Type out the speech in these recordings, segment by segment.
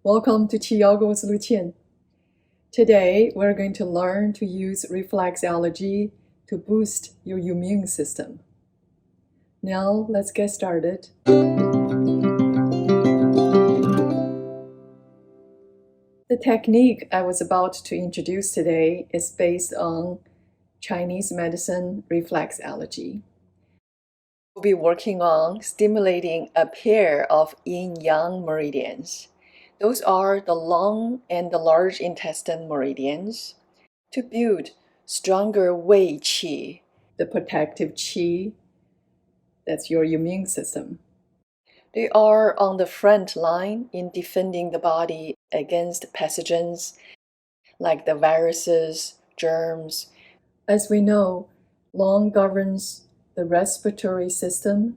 Welcome to QiYoga with LuChin. Today, we're going to learn to use reflexology to boost your immune system. Now, let's get started. The technique I was about to introduce today is based on Chinese medicine reflexology. We'll be working on stimulating a pair of yin-yang meridians. Those are the long and the large intestine meridians to build stronger Wei Qi, the protective Qi, that's your immune system. They are on the front line in defending the body against pathogens like the viruses, germs. As we know, lung governs the respiratory system.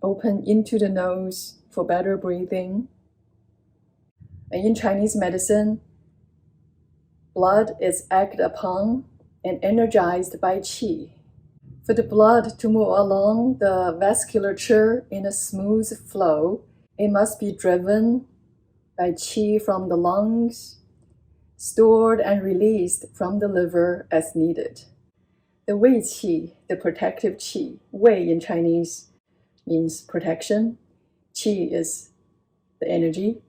Open into the nose for better breathing. And in Chinese medicine, blood is acted upon and energized by qi. For the blood to move along the vasculature in a smooth flow, it must be driven by qi from the lungs, stored and released from the liver as needed. The Wei Qi, the protective qi, Wei in Chinese means protection, qi is the energy.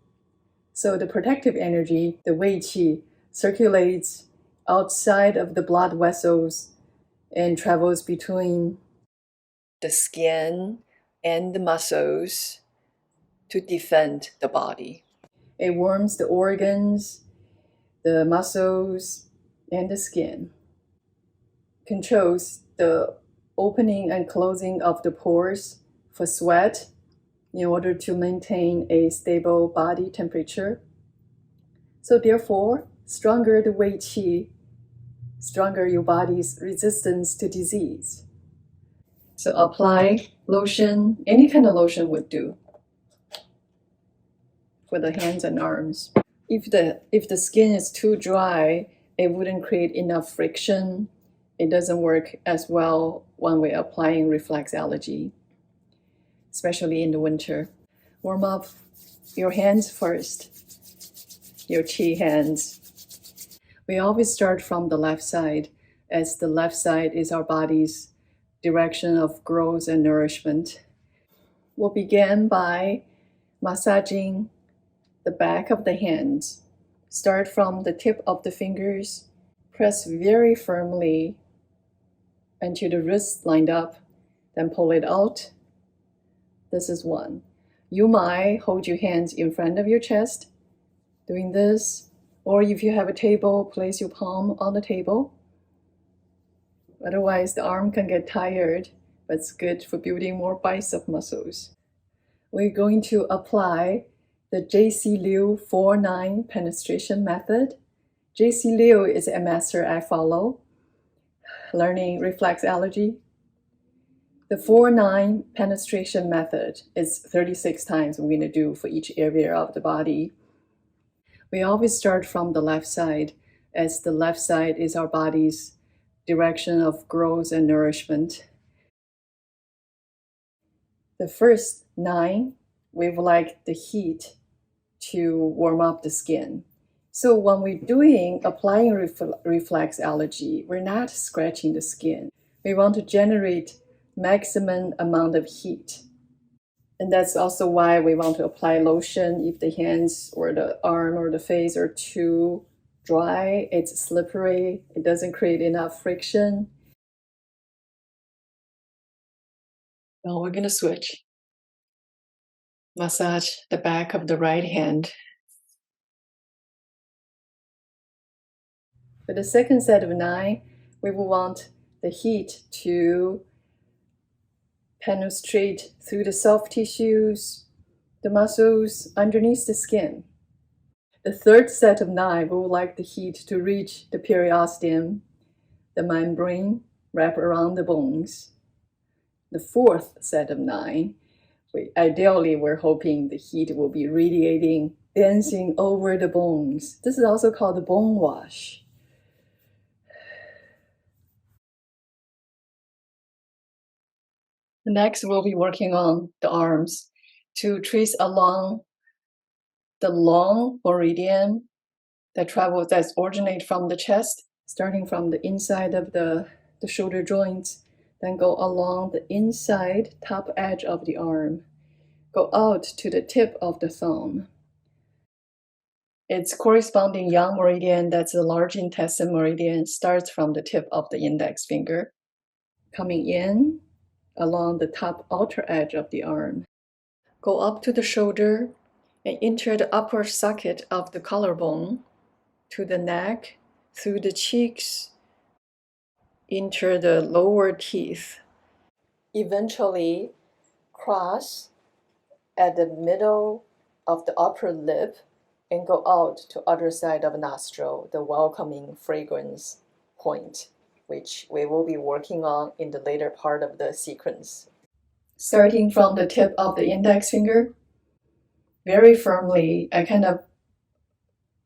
So the protective energy, the Wei Qi, circulates outside of the blood vessels and travels between the skin and the muscles to defend the body. It warms the organs, the muscles, and the skin. Controls the opening and closing of the pores for sweat in order to maintain a stable body temperature. So therefore, stronger the Wei Qi, stronger your body's resistance to disease. So apply lotion, any kind of lotion would do for the hands and arms. If the skin is too dry, it wouldn't create enough friction. It doesn't work as well when we're applying reflexology, especially in the winter. Warm up your hands first, your qi hands. We always start from the left side, as the left side is our body's direction of growth and nourishment. We'll begin by massaging the back of the hands. Start from the tip of the fingers, press very firmly until the wrists lined up, then pull it out. This is one. You might hold your hands in front of your chest, doing this, or if you have a table, place your palm on the table. Otherwise, the arm can get tired, but it's good for building more bicep muscles. We're going to apply the J.C. Liu 4-9 penetration method. J.C. Liu is a master I follow, learning reflexology. The 4-9 penetration method is 36 times we're going to do for each area of the body. We always start from the left side, as the left side is our body's direction of growth and nourishment. The first 9, we would like the heat to warm up the skin. So when we're applying reflexology, we're not scratching the skin. We want to generate maximum amount of heat. And that's also why we want to apply lotion if the hands or the arm or the face are too dry, it's slippery, it doesn't create enough friction. Now we're going to switch. Massage the back of the right hand. For the second set of 9, we will want the heat to penetrate through the soft tissues, the muscles underneath the skin. The third set of 9, we would like the heat to reach the periosteum, the membrane, wrap around the bones. The fourth set of 9, ideally we're hoping the heat will be radiating, dancing over the bones. This is also called the bone wash. Next, we'll be working on the arms to trace along the long meridian that originates from the chest, starting from the inside of the shoulder joints, then go along the inside top edge of the arm, go out to the tip of the thumb. Its corresponding yang meridian, that's the large intestine meridian, starts from the tip of the index finger, coming in along the top outer edge of the arm. Go up to the shoulder and enter the upper socket of the collarbone to the neck, through the cheeks, enter the lower teeth. Eventually cross at the middle of the upper lip and go out to other side of nostril, the welcoming fragrance point, which we will be working on in the later part of the sequence. Starting from the tip of the index finger, very firmly, I kind of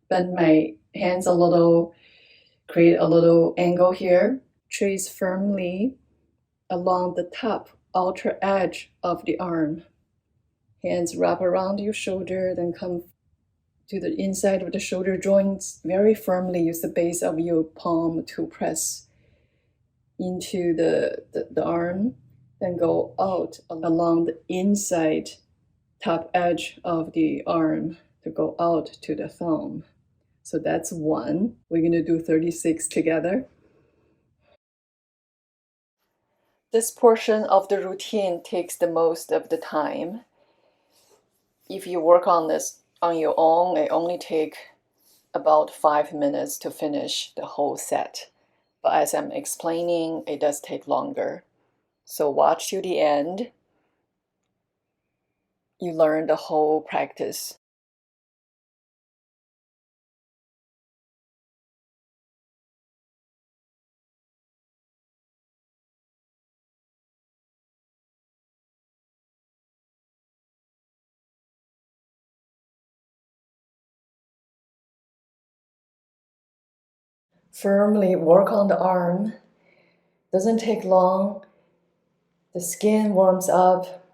bend my hands a little, create a little angle here, trace firmly along the top outer edge of the arm. Hands wrap around your shoulder, then come to the inside of the shoulder joints. Very firmly use the base of your palm to press into the arm, then go out along the inside top edge of the arm to go out to the thumb. So that's one. We're going to do 36 together. This portion of the routine takes the most of the time. If you work on this on your own, it only takes about 5 minutes to finish the whole set. But as I'm explaining, it does take longer. So watch to the end. You learn the whole practice. Firmly work on the arm. Doesn't take long. The skin warms up.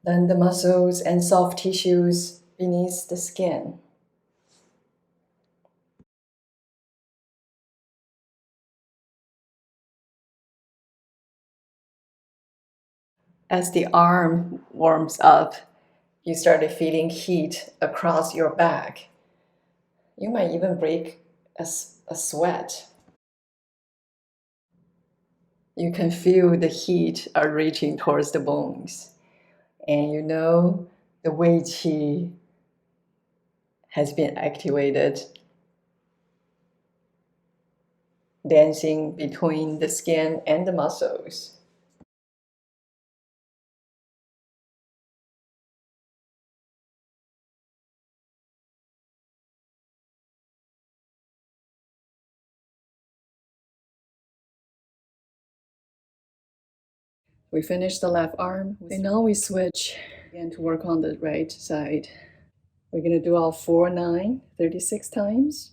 Then the muscles and soft tissues beneath the skin. As the arm warms up, you started feeling heat across your back. You might even break a sweat. You can feel the heat are reaching towards the bones. And you know the Wei Qi has been activated, dancing between the skin and the muscles. We finished the left arm, and now we switch again to work on the right side. We're going to do all 4, 9, 36 times.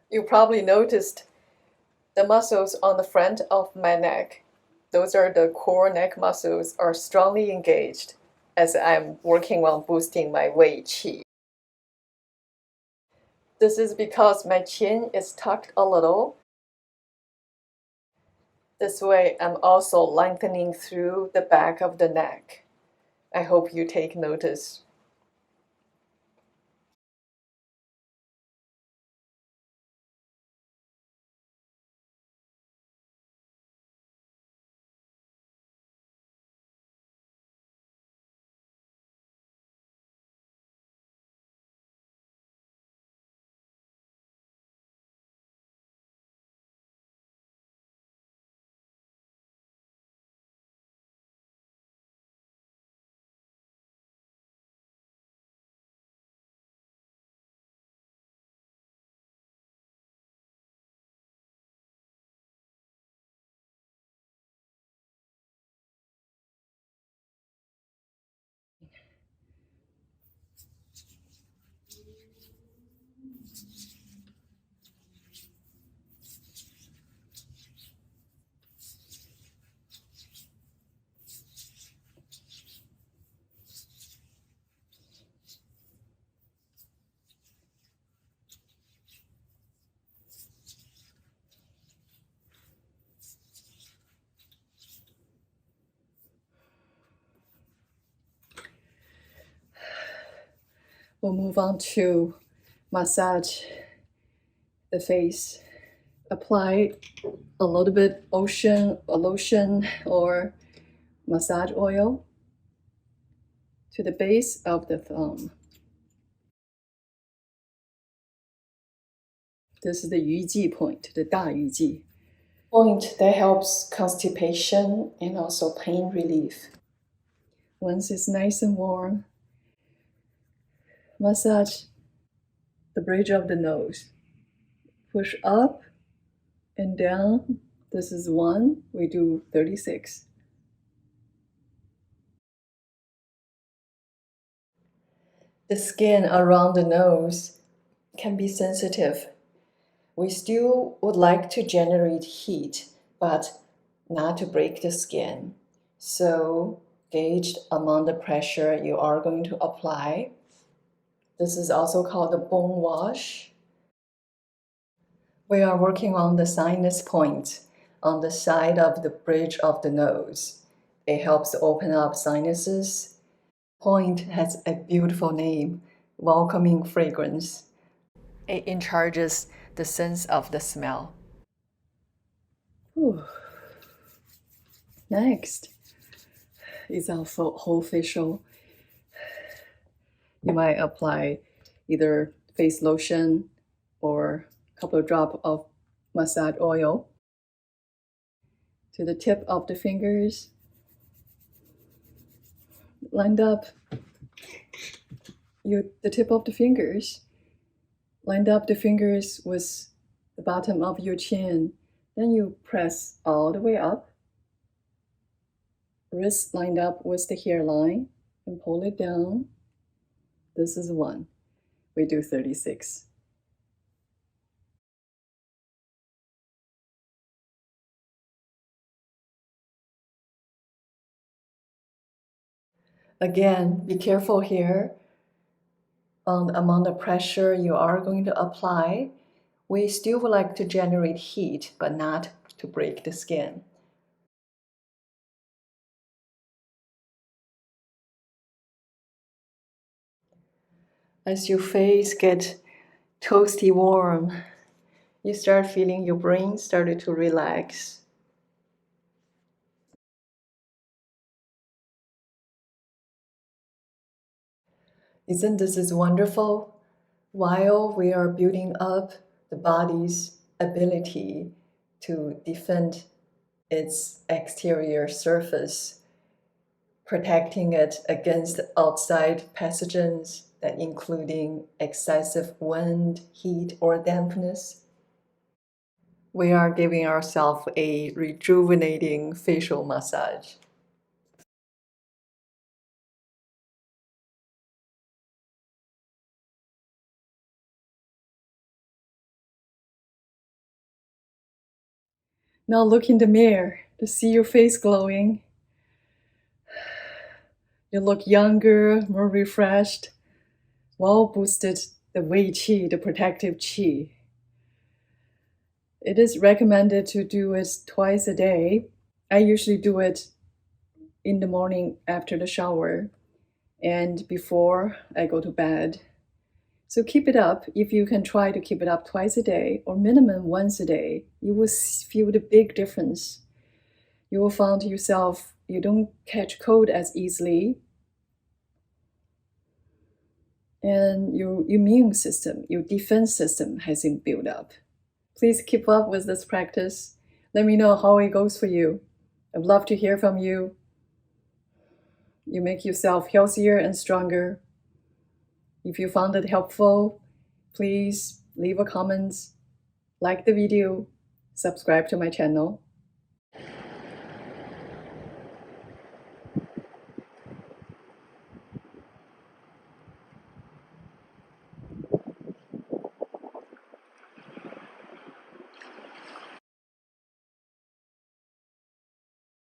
You probably noticed the muscles on the front of my neck. Those are the core neck muscles are strongly engaged as I'm working on boosting my Wei Qi. This is because my chin is tucked a little. This way, I'm also lengthening through the back of the neck. I hope you take notice. We'll move on to massage the face. Apply a little bit lotion or massage oil to the base of the thumb. This is the 鱼际 point, the 大鱼际 point that helps constipation and also pain relief. Once it's nice and warm, massage the bridge of the nose. Push up and down. This is 1. We do 36. The skin around the nose can be sensitive. We still would like to generate heat, but not to break the skin. So gauge the amount of pressure you are going to apply. This is also called the bone wash. We are working on the sinus point on the side of the bridge of the nose. It helps to open up sinuses. Point has a beautiful name, welcoming fragrance. It encourages the sense of the smell. Whew. Next is our whole facial. You might apply either face lotion or a couple of drops of massage oil to the tip of the fingers. Lined up the tip of the fingers. Lined up the fingers with the bottom of your chin. Then you press all the way up. Wrist lined up with the hairline and pull it down. This is 1. We do 36. Again, be careful here on the amount of pressure you are going to apply. We still would like to generate heat, but not to break the skin. As your face gets toasty warm, you start feeling your brain started to relax. Isn't this wonderful? While we are building up the body's ability to defend its exterior surface, protecting it against outside pathogens, that including excessive wind, heat, or dampness, we are giving ourselves a rejuvenating facial massage. Now look in the mirror to see your face glowing. You look younger, more refreshed, well boosted the Wei Qi, the protective Qi. It is recommended to do it twice a day. I usually do it in the morning after the shower and before I go to bed. So keep it up. If you can try to keep it up twice a day or minimum once a day, you will feel the big difference. You will find yourself, you don't catch cold as easily. And your immune system, your defense system has been built up. Please keep up with this practice. Let me know how it goes for you. I'd love to hear from you. You make yourself healthier and stronger. If you found it helpful, please leave a comment, like the video, subscribe to my channel.